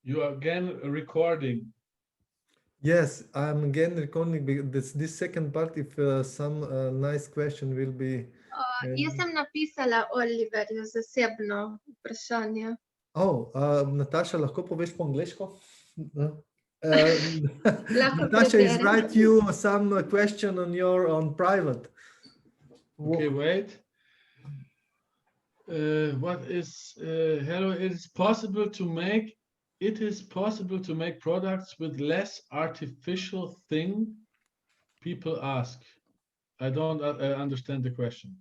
You are again recording. Yes, I'm again recording this second part. If some nice question will be. Jaz sem napisala Oliverju zasebno vprašanje. Oh, Nataša, lahko poveš po angleško? Lahko Natasha is preberem. write you some question on private. Okay, wait. What is hello? It is possible to make. It is possible to make products with less artificial thing. People ask. I don't understand the question.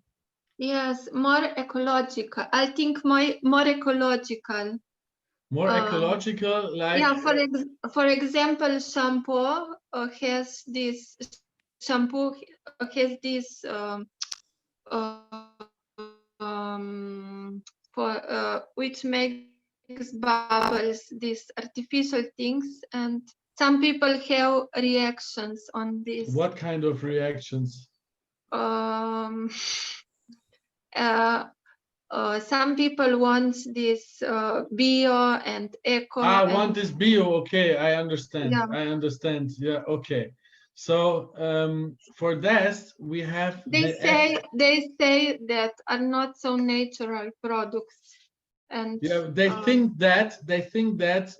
Yes, more ecological. I think more ecological. More ecological, like Yeah, for example, shampoo has this which makes bubbles, these artificial things, and some people have reactions on this. what kind of reactions? Some people want this bio and eco. I want this bio. Okay, I understand. Yeah. I understand. Yeah. Okay. So for this we have. They say that are not so natural products, and yeah, they think that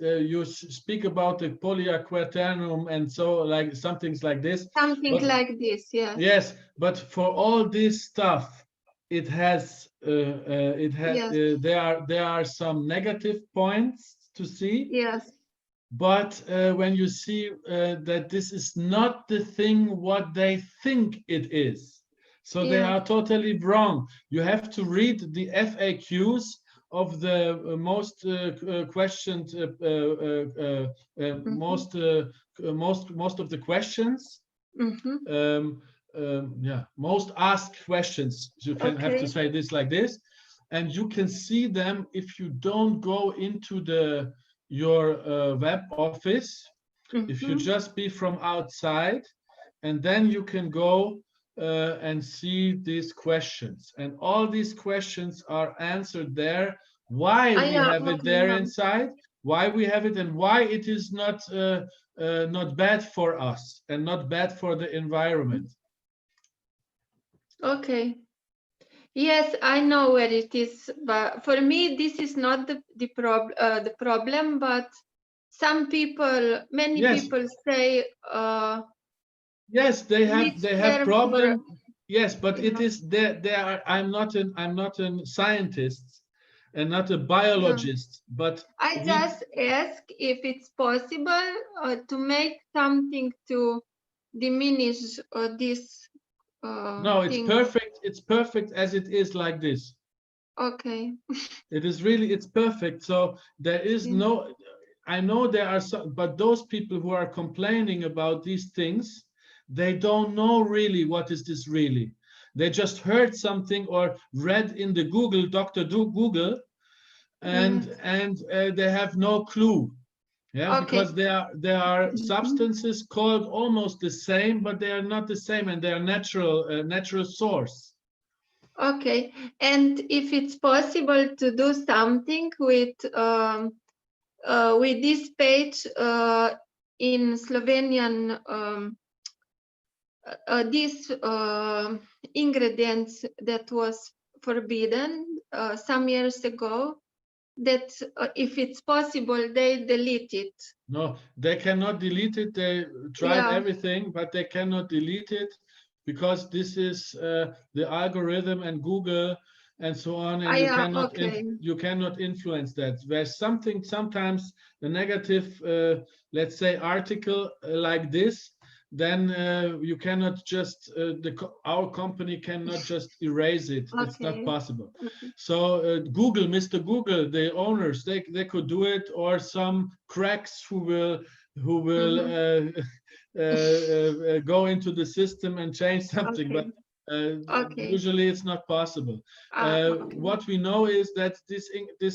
you speak about the polyaquaternum and so like some things like this. Something like this, yes. Yes, but for all this stuff, it has Yes. there are some negative points to see. Yes. But when you see that this is not the thing what they think it is, so they Yeah. are totally wrong. You have to read the FAQs of the most questioned, most of the questions. Yeah, most asked questions. You can have to Okay. say this like this, and you can see them if you don't go into your web office. If you just be from outside, and then you can go and see these questions, and all these questions are answered there. Why we have it there inside, why we have it, and why it is not bad for us and not bad for the environment. Okay. Yes, I know where it is, but for me this is not the problem. But some people, many Yes. people say. Yes, they have problem. Yes, but Yeah. it is they are. I'm not a scientist and not a biologist, but I just ask if it's possible to make something to diminish this. No, it's thing. perfect. It's perfect as it is like this. Okay. It is really, it's perfect. So there is no, I know there are some, but those people who are complaining about these things, they don't know really what is this really. They just heard something or read in the Google, Google, and they have no clue. Yeah, Okay. because there are substances called almost the same, but they are not the same, and they are natural source. Okay, and if it's possible to do something with this page in Slovenian, these ingredients that was forbidden some years ago, that if it's possible they delete it. No, they cannot delete it. They tried everything, but they cannot delete it because this is the algorithm and Google and so on, and you cannot influence that. There's something sometimes the negative, let's say, article like this. Then you cannot just our company cannot just erase it. It's not possible. So Google, Mr. Google, the owners, they could do it, or some cracks who will go into the system and change something, but usually it's not possible. What we know is that this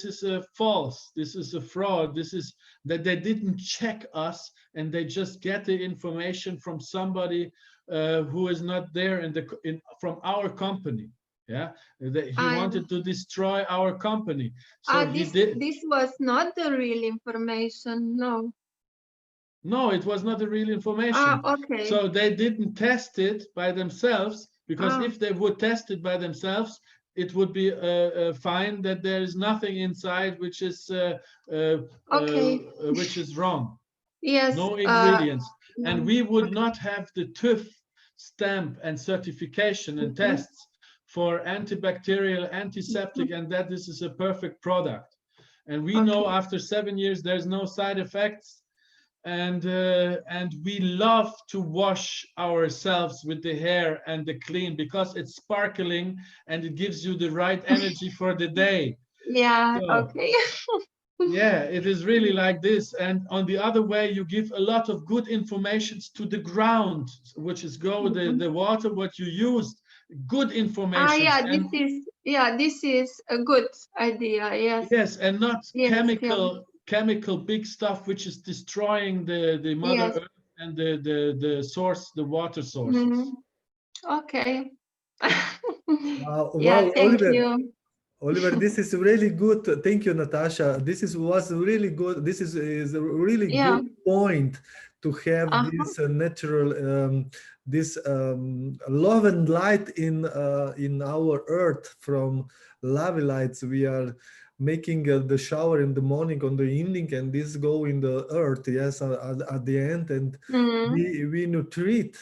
is a false, this is a fraud, this is that they didn't check us and they just get the information from somebody who is not there from our company. Yeah, he wanted to destroy our company. So he did. This was not the real information, no. No, it was not the real information. Okay. So they didn't test it by themselves, because if they would test it by themselves, it would be fine that there is nothing inside which is which is wrong. Yes. No ingredients. And we would not have the TÜV stamp and certification and tests for antibacterial, antiseptic, and that this is a perfect product. And we know after 7 years there's no side effects. And we love to wash ourselves with the hair and the clean, because it's sparkling and it gives you the right energy for the day. Yeah, so, okay. Yeah, it is really like this. And on the other way, you give a lot of good informations to the ground, which is the water, what you used, good information. This is a good idea. Yes. Yes, and not chemical big stuff which is destroying the Mother Earth and the source, the water sources. Okay. Wow, thank Oliver. you. Oliver, this is really good. Thank you, Natasha. This was really good. This is a really good point to have this natural, this love and light in our earth. From lovely lights, we are making the shower in the morning, on the evening, and this go in the earth. Yes, at the end, and we nutrite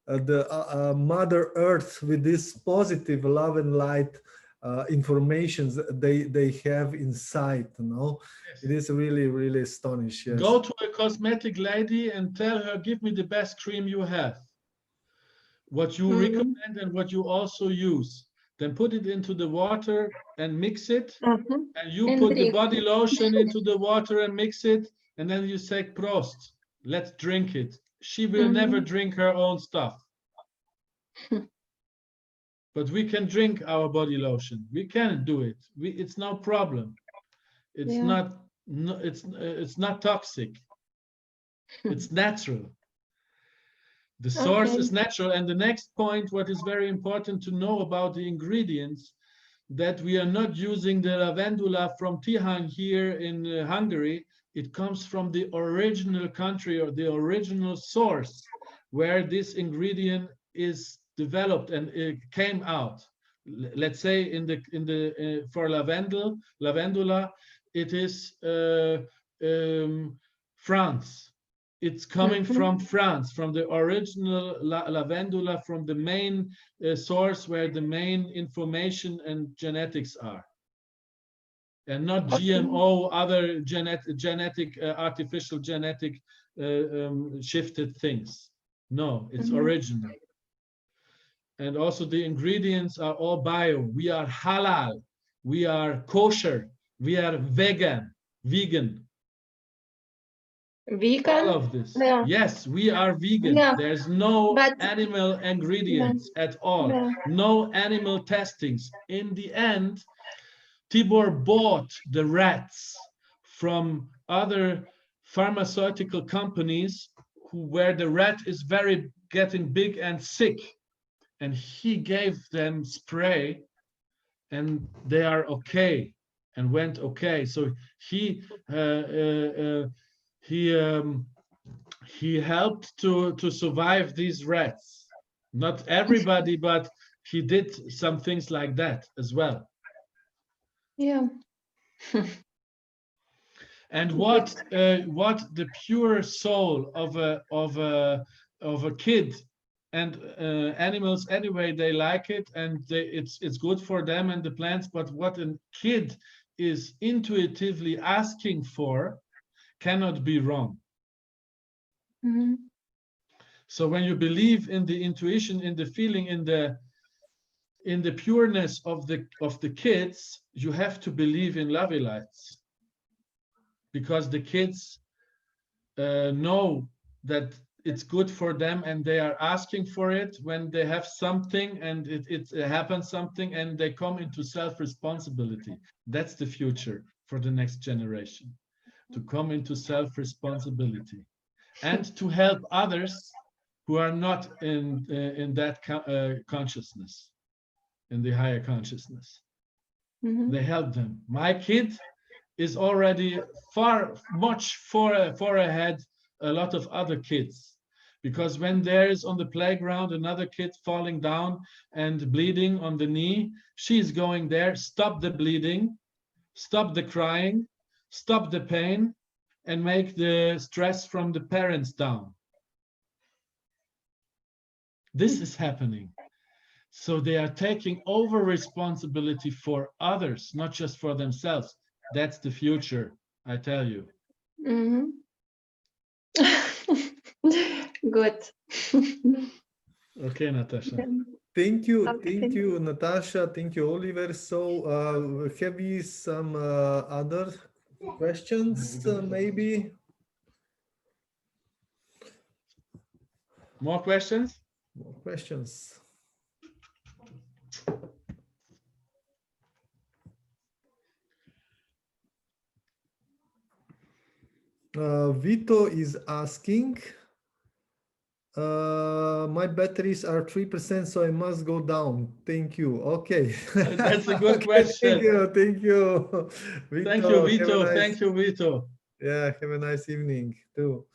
the Mother Earth with this positive love and light. Informations they have inside, you know. Yes. It is really, really astonishing. Yes. Go to a cosmetic lady and tell her, give me the best cream you have, what you recommend and what you also use. Then put it into the water and mix it. And you put the body lotion into the water and mix it. And then you say, Prost, let's drink it. She will never drink her own stuff. But we can drink our body lotion. We can do it. It's no problem. It's not. No, it's not toxic. It's natural. The source is natural. And the next point, what is very important to know about the ingredients, that we are not using the lavandula from Tihang here in Hungary. It comes from the original country or the original source where this ingredient is developed and it came out. Let's say for lavandula, it is France. It's coming from France, from the original lavandula, from the main source where the main information and genetics are, and not GMO, other artificial genetic shifted things. No, it's original. And also the ingredients are all bio. We are halal, we are kosher, we are vegan. All of this. Yeah. Yes, we are vegan. Yeah. There's no animal ingredients at all. No animal testings. In the end, Tibor bought the rats from other pharmaceutical companies where the rat is getting big and sick. And he gave them spray and they are okay and went okay. So he helped to survive these rats. Not everybody, but he did some things like that as well. Yeah. And what the pure soul of a kid, and animals anyway, they like it, and it's good for them and the plants. But what a kid is intuitively asking for cannot be wrong. So when you believe in the intuition, in the feeling, in the pureness of the kids, you have to believe in lovey lights, because the kids know that it's good for them and they are asking for it when they have something and it happens something, and they come into self-responsibility. That's the future for the next generation, to come into self-responsibility and to help others who are not in that consciousness. in the higher consciousness. Mm-hmm. They help them. My kid is already much far ahead a lot of other kids, because when there is on the playground another kid falling down and bleeding on the knee, she's going there, stop the bleeding, stop the crying, stop the pain, and make the stress from the parents down. This is happening. So they are taking over responsibility for others, not just for themselves. That's the future, I tell you. Mm-hmm. Good. Okay, Natasha. Thank you, Okay. thank you, Natasha. Thank you, Oliver. So, have you some other questions, maybe? More questions? More questions. Vito is asking, my batteries are 3%, so I must go down. Thank you. Okay. That's a good Okay, question. thank you. Thank you. Vito, Thank you, have a Vito. nice- Thank you, Vito. Yeah, have a nice evening too.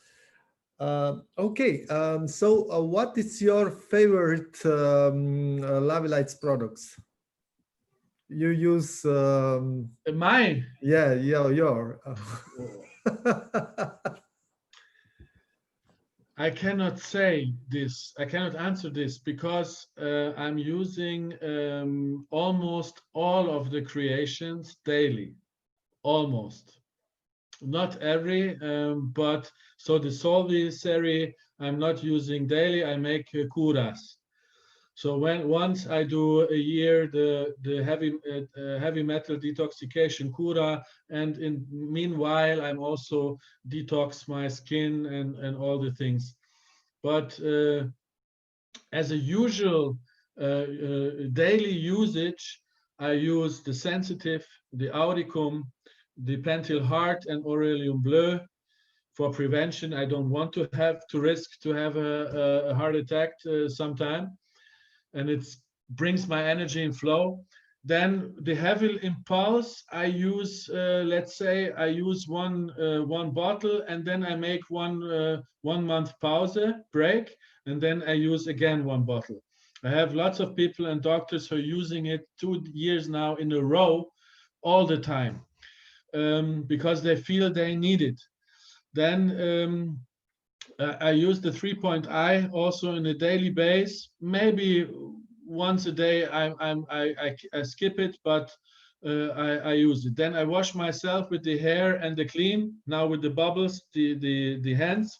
Okay, so what is your favorite Lavilites products? You use Mine. yeah, your. I cannot say this. I cannot answer this because I'm using almost all of the creations daily. Almost. Not every, but so the Solvi series I'm not using daily. I make kuras. So once I do a year the heavy metal detoxification kura, and in meanwhile I'm also detox my skin and all the things. But as a usual daily usage, I use the sensitive, the auricum, the pentyl heart, and Aurelium bleu for prevention. I don't want to have to risk to have a heart attack sometime, and it brings my energy in flow. Then the heavy impulse, I use, let's say, I use one bottle, and then I make one month pause break, and then I use again one bottle. I have lots of people and doctors who are using it 2 years now in a row, all the time, because they feel they need it. Then I use the 3-point-I also in a daily base. Maybe once a day I skip it, but I use it. Then I wash myself with the hair and the clean. Now with the bubbles, the hands,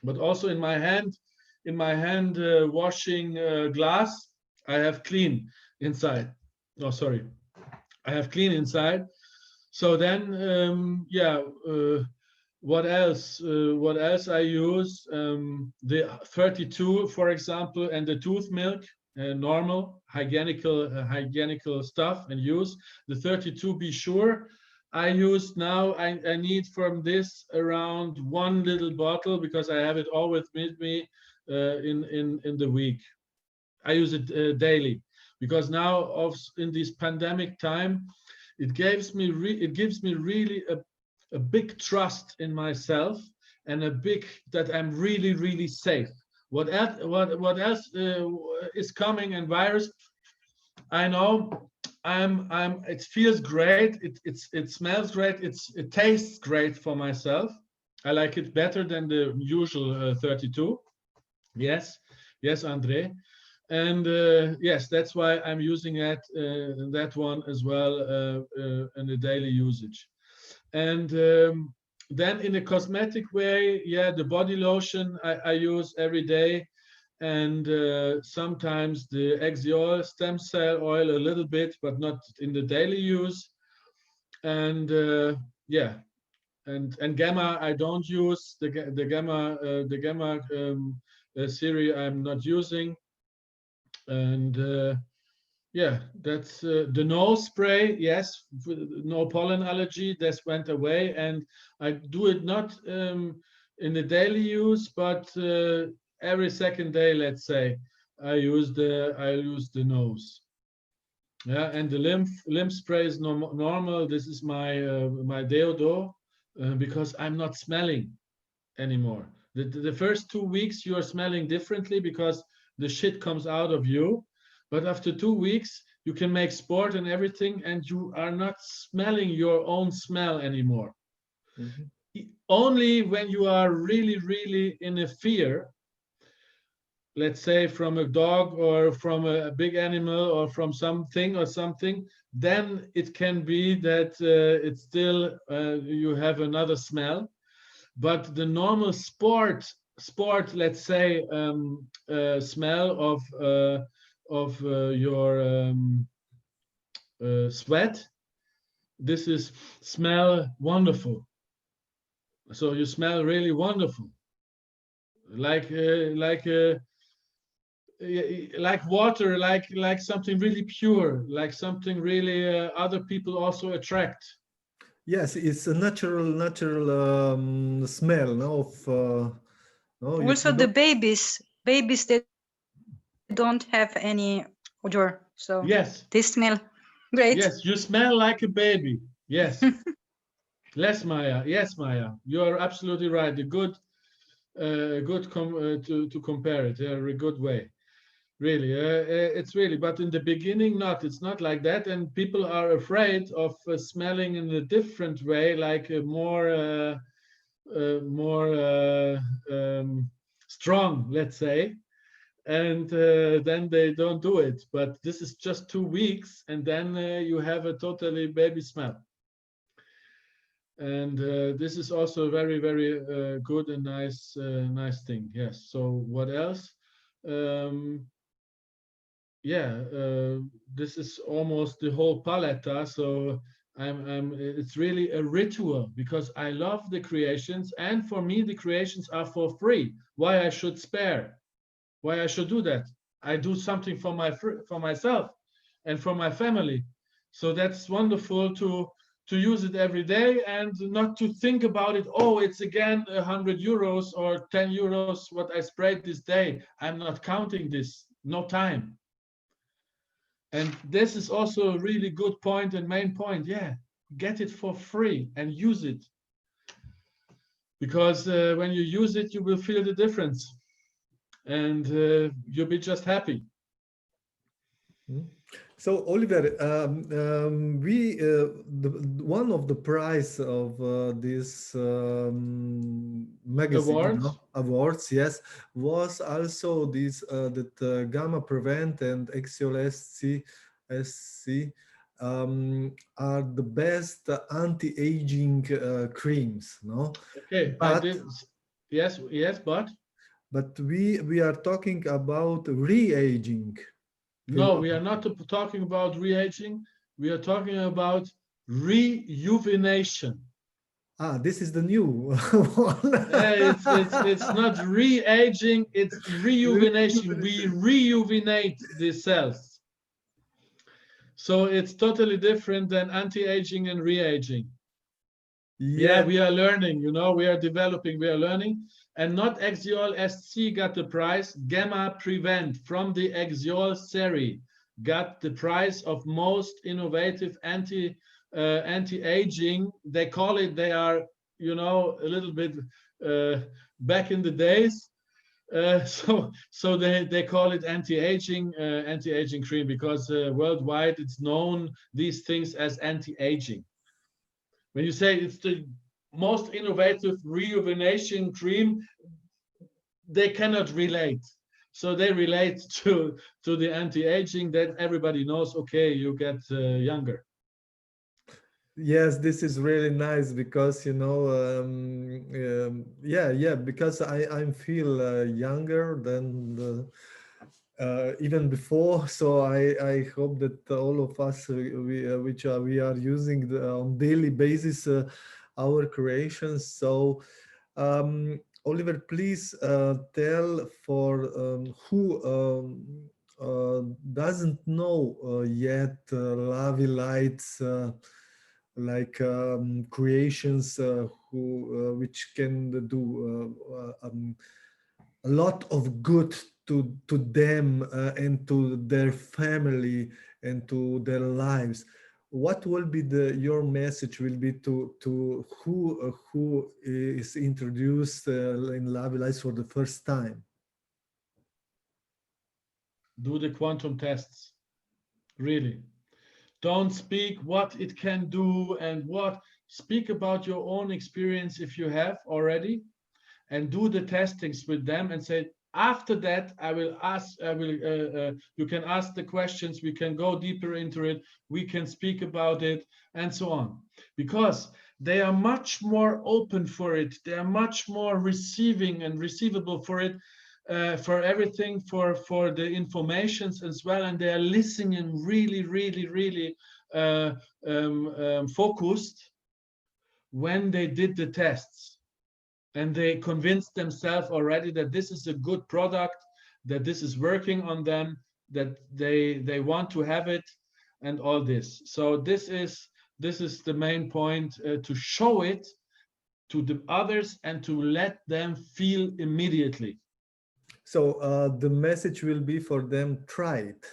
but also in my hand washing glass, I have clean inside. Oh, sorry, I have clean inside. So then, yeah. What else? What else I use? The 32, for example, and the tooth milk, normal hygienical stuff and use. The 32, be sure. I use now. I need from this around 1 little bottle because I have it always with me in the week. I use it daily because now in this pandemic time, it gives me really a big trust in myself, and that I'm really safe. What else is coming in virus? I know it feels great. It smells great. It tastes great for myself. I like it better than the usual 32. Yes, Andre. And yes, that's why I'm using that one as well in the daily usage. And then in a cosmetic way, yeah, the body lotion I use every day, and sometimes the Exiol stem cell oil a little bit, but not in the daily use. And yeah, and gamma I don't use the gamma series I'm not using. And yeah, that's the nose spray. Yes, no pollen allergy. This went away, and I do it not in the daily use, but every second day, let's say, I use the nose. Yeah, and the lymph spray is normal. This is my my deodor because I'm not smelling anymore. The first 2 weeks you are smelling differently because the shit comes out of you, but after 2 weeks you can make sport and everything, and you are not smelling your own smell anymore. Only when you are really, really in a fear, let's say from a dog or from a big animal or from something or something, then it can be that it's still you have another smell. But the normal sport, let's say, smell of your sweat, this is smell wonderful. So you smell really wonderful, like water, like something really pure, like something really other people also attract. Yes, it's a natural smell, no? Of no. Also, the babies they don't have any odor, so yes, they smell great. Yes, you smell like a baby. Yes. Yes, Maya. Yes, Maya. You are absolutely right. A good, to compare it. A good way. Really, it's really. But in the beginning, not. It's not like that, and people are afraid of smelling in a different way, like more strong, let's say. And then they don't do it. But this is just 2 weeks, and then you have a totally baby smell. And this is also a very, very good and nice thing. Yes. So what else? Yeah, this is almost the whole palette. So it's really a ritual because I love the creations, and for me the creations are for free. Why I should spare? Why I should do that? I do something for myself and for my family. So that's wonderful to use it every day and not to think about it. Oh, it's again 100 euros or 10 euros what I sprayed this day. I'm not counting this. No time. And this is also a really good point and main point. Yeah, get it for free and use it. Because when you use it, you will feel the difference. And you'll be just happy. So Oliver, one of the prize of this magazine awards, yes, was also this that Gamma Prevent and Axial SC are the best anti-aging creams, no? Okay, yes, but we are talking about re-aging. No, we are not talking about re-aging. We are talking about rejuvenation. Ah, this is the new one. It's not re-aging, it's rejuvenation. We rejuvenate the cells. So it's totally different than anti-aging and re-aging. Yeah, we are learning, we are developing, we are learning. And not Axial SC got the prize. Gamma Prevent from the Axial series got the prize of most innovative anti-aging. They call it, they are, a little bit back in the days. So they call it anti-aging cream because worldwide it's known these things as anti-aging. When you say it's the most innovative rejuvenation cream, they cannot relate. So they relate to the anti-aging that everybody knows. Okay, you get younger. Yes, this is really nice because because I feel younger than even before. So I hope that all of us we are using on daily basis our creations. So Oliver, please tell for who doesn't know yet Lavi Lights like creations which can do a lot of good to them and to their family and to their lives, what will be your message will be to who is introduced in Lavi Lights for the first time? Do the quantum tests, really. Don't speak what it can do and what. Speak about your own experience if you have already, and do the testings with them and say, after that, you can ask the questions, we can go deeper into it, we can speak about it, and so on. Because they are much more open for it. They are much more receiving and receivable for it, for everything, for the informations as well. And they are listening and really, really, really focused when they did the tests. And they convinced themselves already that this is a good product, that this is working on them, that they want to have it, and all this. So this is the main point, to show it to the others and to let them feel immediately. So the message will be for them: try it.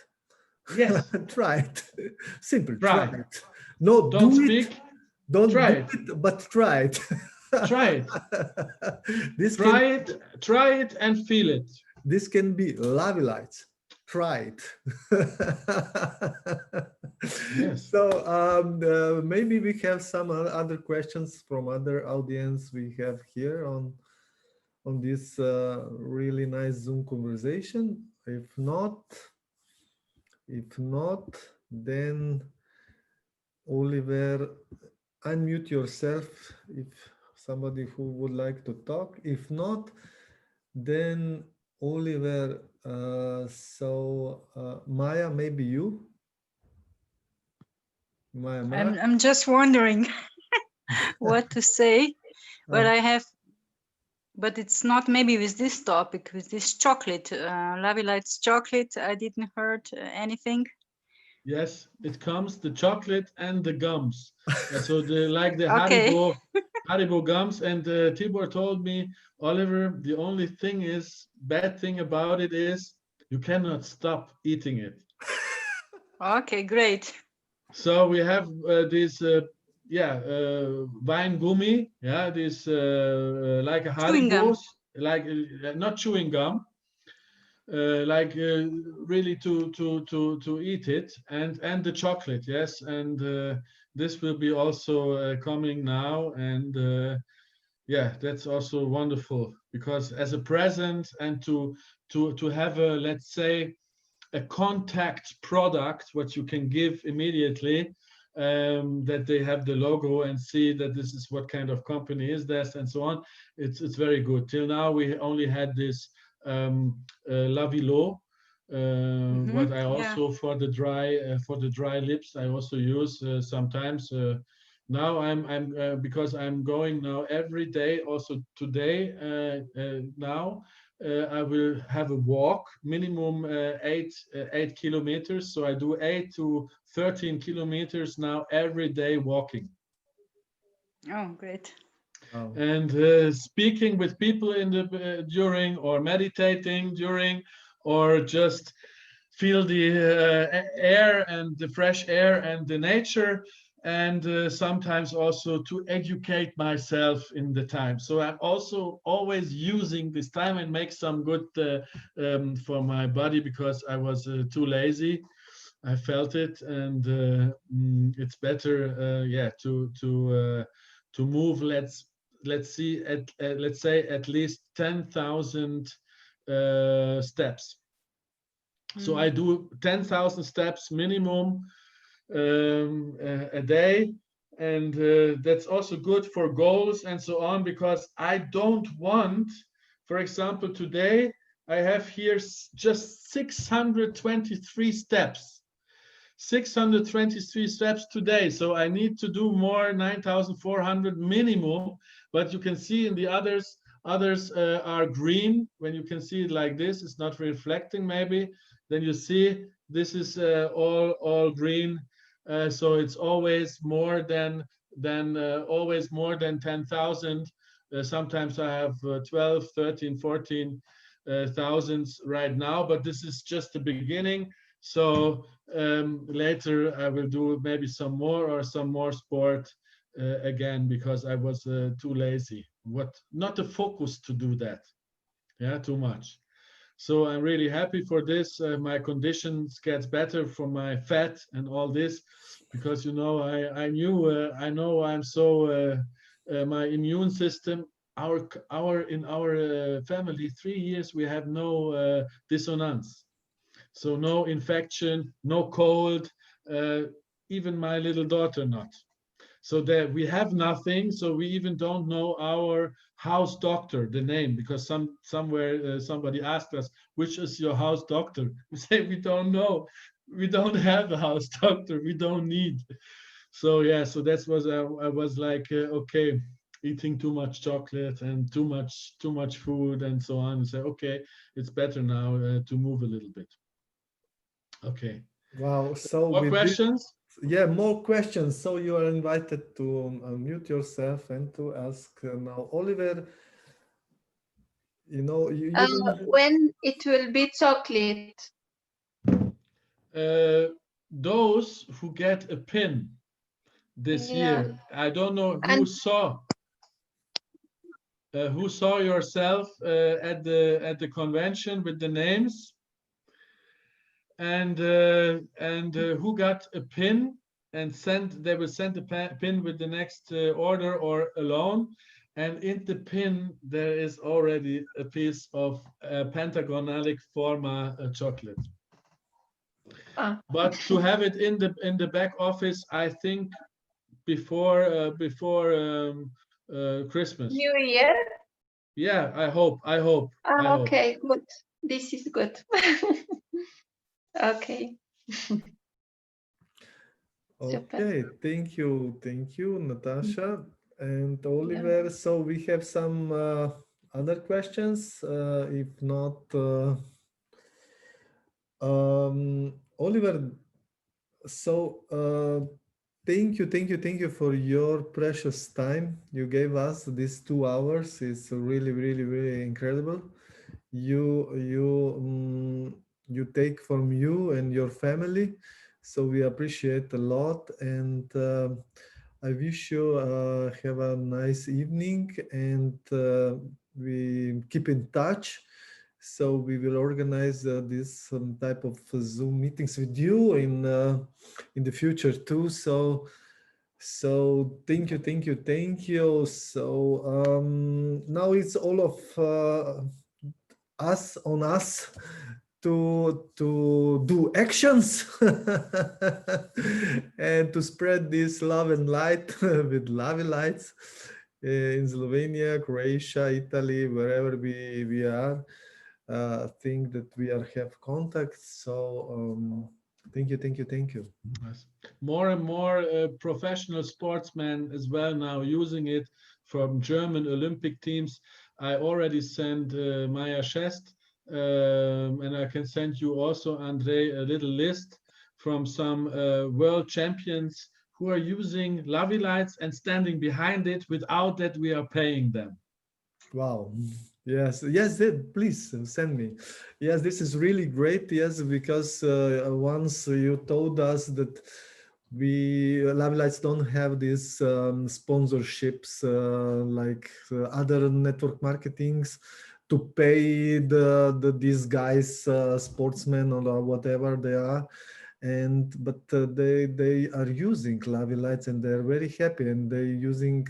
Yes. Try it. Simple. Try it. No, don't do speak. it. Don't try do it, but try it. Try it. Try it and feel it. This can be Lavi Lights. Try it. Yes. So maybe we have some other questions from other audience we have here on this really nice Zoom conversation. If not, then Oliver, unmute yourself if somebody who would like to talk. If not, then Oliver, Maya, maybe you? Maya. I'm just wondering what to say, but it's not maybe with this topic, with this chocolate, Lavi Lights chocolate. I didn't heard anything. Yes, it comes, the chocolate and the gums. So the Okay. Haribo gums. And Tibor told me, Oliver, the only bad thing about it is you cannot stop eating it. Okay, great. So we have this, wine gummy, this like a Haribo, like not chewing gum. Really to eat it, and the chocolate, yes, and this will be also coming now, and that's also wonderful, because as a present and to have a, let's say, a contact product what you can give immediately, that they have the logo and see that this is what kind of company is this and so on. It's very good. Till now we only had this Lavilo, what I also for the dry lips I also use sometimes. Now I'm because I'm going now every day. Also today now I will have a walk, minimum 8 kilometers. So I do 8 to 13 kilometers now every day walking. Oh, great. And speaking with people in the during, or meditating during, or just feel the air and the fresh air and the nature, and sometimes also to educate myself in the time. So I'm also always using this time and make some good for my body, because I was too lazy. I felt it, and it's better to move. Let's see, let's say at least 10,000 steps. So I do 10,000 steps minimum a day, and that's also good for goals and so on, because I don't want, for example, today I have here just 623 steps. 623 steps today, so I need to do more, 9,400 minimum. But you can see in the others are green. When you can see it like this, it's not reflecting maybe, then you see this is all green. So it's always more than 10,000. Sometimes I have 12, 13, 14 thousands right now, but this is just the beginning. So later I will do maybe some more sport again, because I was too lazy. Not the focus to do that. Yeah, too much. So I'm really happy for this. My conditions gets better from my fat and all this, because I know I'm so my immune system. In our family, 3 years we have no dissonance. So no infection, no cold, even my little daughter not. So that we have nothing. So we even don't know our house doctor, the name, because somewhere somebody asked us, which is your house doctor? We say we don't know. We don't have a house doctor. We don't need. So yeah, so that was I was like, okay, eating too much chocolate and too much food and so on. And say, okay, it's better now to move a little bit. Okay. Wow. So more questions? Yeah, more questions. So you are invited to unmute yourself and to ask now, Oliver. When it will be chocolate? Those who get a pin this year. I don't know who saw yourself at the convention with the names, and who got a pin and they will send the pin with the next order or alone. And in the pin there is already a piece of pentagonalic forma chocolate. But to have it in the back office, I think before Christmas. New Year? Yeah, I hope. Okay, good. This is good. Okay. Okay, thank you, Natasha and Oliver. Yeah. So we have some other questions. If not, Oliver. So thank you for your precious time you gave us. These 2 hours is really incredible. You take from you and your family, so we appreciate a lot, and I wish you have a nice evening, and we keep in touch. So we will organize this type of Zoom meetings with you in the future too. So thank you. So now it's all of us to do actions and to spread this love and light with Lavi Lights in Slovenia, Croatia, Italy, wherever we are. Think that we have contacts. So thank you. Yes. More and more professional sportsmen as well now using it from German Olympic teams. I already sent Maya Schest, and I can send you also, Andre, a little list from some world champions who are using Lavi Lights and standing behind it without that we are paying them. Wow. Yes, please send me. Yes, this is really great. Yes, because once you told us that Lavi Lights don't have these sponsorships like other network marketings to pay these guys, sportsmen or whatever they are. But they are using Lavi Lights and they're very happy, and they're using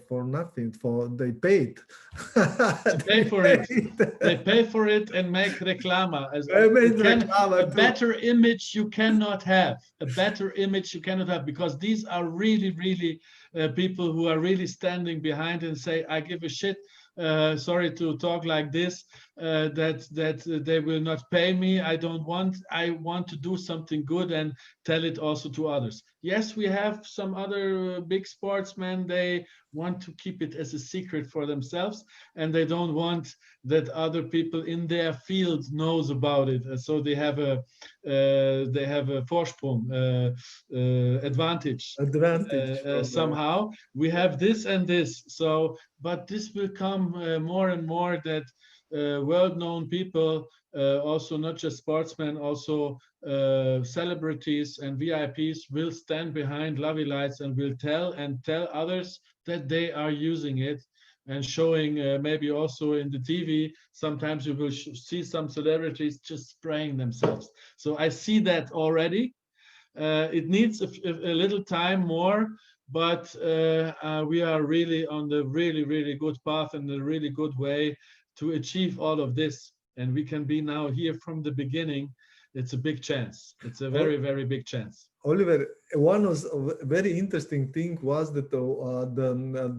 for nothing. They paid. They pay for it and make reclama. A better image you cannot have. A better image you cannot have, because these are really people who are really standing behind and say, I give a shit. Sorry to talk like this, that they will not pay me. I want to do something good and tell it also to others. Yes, we have some other big sportsmen, they want to keep it as a secret for themselves, and they don't want that other people in their field knows about it. So they have a Vorsprung, advantage somehow. We have this and this. So, but this will come more and more, that world-known people also not just sportsmen, also celebrities and VIPs will stand behind Lovely Lights and will tell others that they are using it, and showing maybe also in the TV. Sometimes you will see some celebrities just spraying themselves. So I see that already. It needs a little time more, but we are really on the really good path and a really good way to achieve all of this. And we can be now here from the beginning. It's a big chance. It's a very big chance. Oliver, one of very interesting thing was that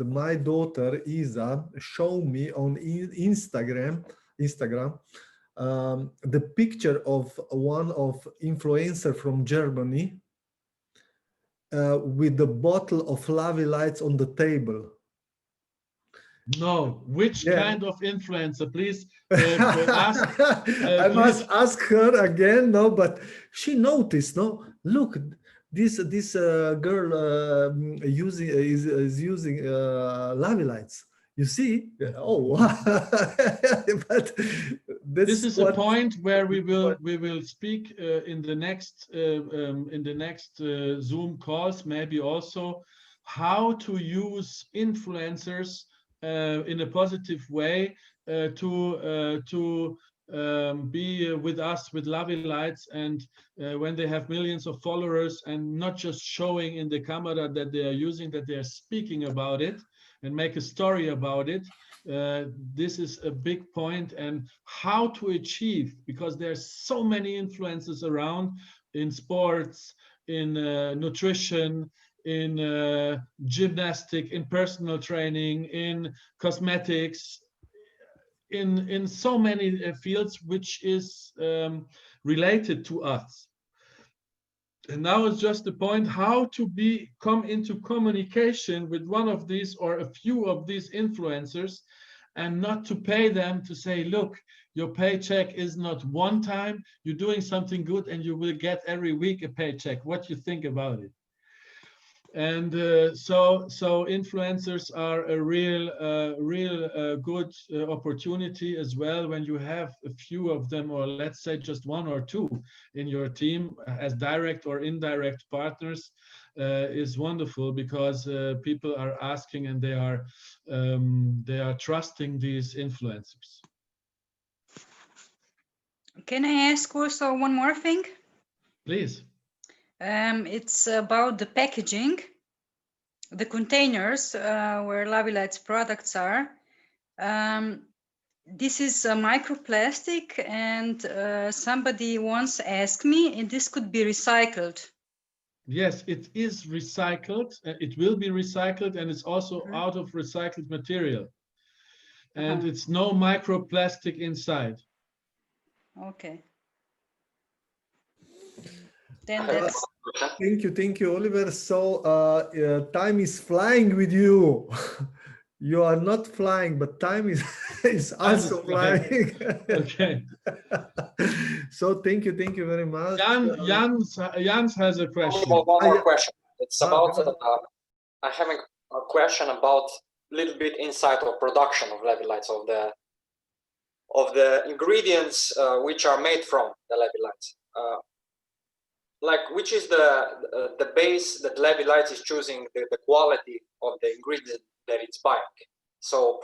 my daughter Isa showed me on Instagram the picture of one of influencer from Germany with the bottle of Lovely Lights on the table. No, which kind of influencer? Please ask. I must ask her again. No, but she noticed. No, look, this girl is using Lovely Lights. You see? Oh, but this is a point where we will speak in the next Zoom calls, maybe also how to use influencers in a positive way to be with us, with Lovely Lights, and when they have millions of followers, and not just showing in the camera that they are using, that they are speaking about it and make a story about it. This is a big point, and how to achieve, because there's so many influences around in sports, in nutrition, in gymnastic, in personal training, in cosmetics, in so many fields which is related to us. And now it's just the point how to come into communication with one of these or a few of these influencers, and not to pay them to say, look, your paycheck is not one time, you're doing something good and you will get every week a paycheck. What do you think about it? And so influencers are a real good opportunity as well, when you have a few of them, or let's say just one or two in your team as direct or indirect partners, is wonderful, because people are asking and they are trusting these influencers. Can I ask also one more thing? Please. It's about the packaging, the containers where Lovely Lights products are. This is a microplastic, and somebody once asked me, and this could be recycled. Yes, it is recycled. It will be recycled, and it's also out of recycled material. And it's no microplastic inside. Okay. Then that's... Thank you, Oliver. So time is flying with you. You are not flying, but time is also flying. Okay. So thank you very much. Jans has a question. One more question. It's about I'm having a question about a little bit insight of production of Lovely Lights, of the ingredients which are made from the Lovely Lights. Like, which is the base that Lovely Lights is choosing, the quality of the ingredient that it's buying. So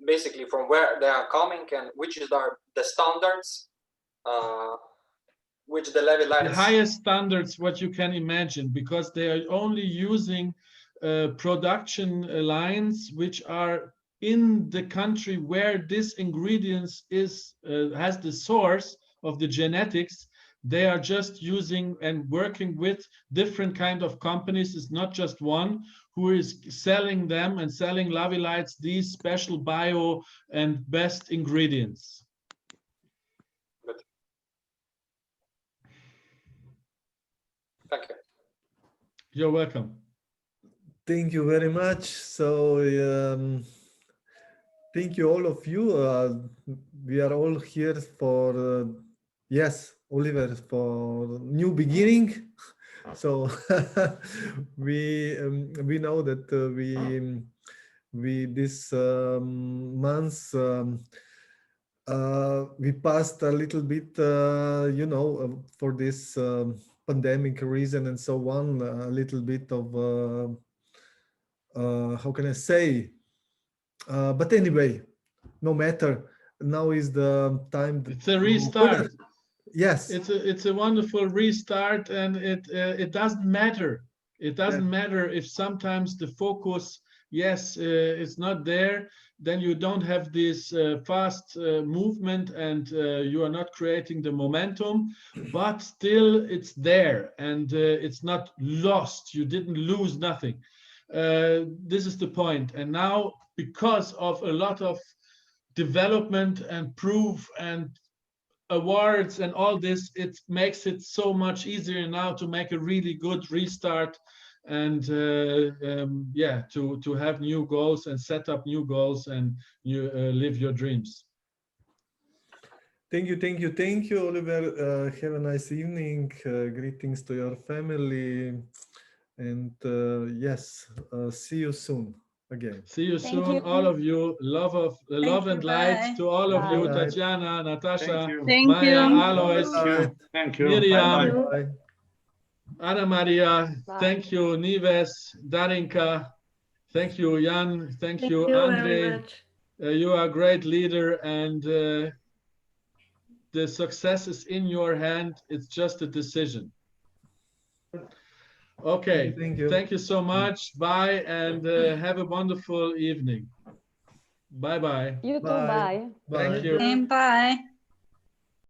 basically from where they are coming, and which is the standards which the Lovely Lights... The highest standards what you can imagine, because they are only using production lines which are in the country where this ingredients has the source of the genetics. They are just using and working with different kind of companies. It's not just one who is selling them and selling Lovely Lights these special bio and best ingredients. Good. Thank you. You're welcome. Thank you very much. So thank you all of you. We are all here for yes, Oliver, for new beginning. So we know that we this month we passed a little bit, you know, for this pandemic reason and so on, a little bit of, how can I say? But anyway, no matter. Now is the time. It's a restart. Yes. It's a wonderful restart, and it doesn't matter. It doesn't matter if sometimes the focus, yes, it's not there. Then you don't have this fast movement, and you are not creating the momentum. But still, it's there, and it's not lost. You didn't lose nothing. This is the point. And now, because of a lot of development and proof and awards and all this, it makes it so much easier now to make a really good restart, and yeah, to have new goals and set up new goals, and you live your dreams. Thank you, Oliver. Have a nice evening. Greetings to your family, and yes, see you soon again. See you soon, all of you. Love and light to all of you. Tatiana, Natasha, Maya, Alois, Miriam, Anna Maria, thank you, Nives, Darinka, thank you, Jan, thank you, Andre. You are a great leader, and the success is in your hand. It's just a decision. Okay, thank you so much. Bye, and have a wonderful evening. Bye-bye. You too, bye. Thank you. Bye.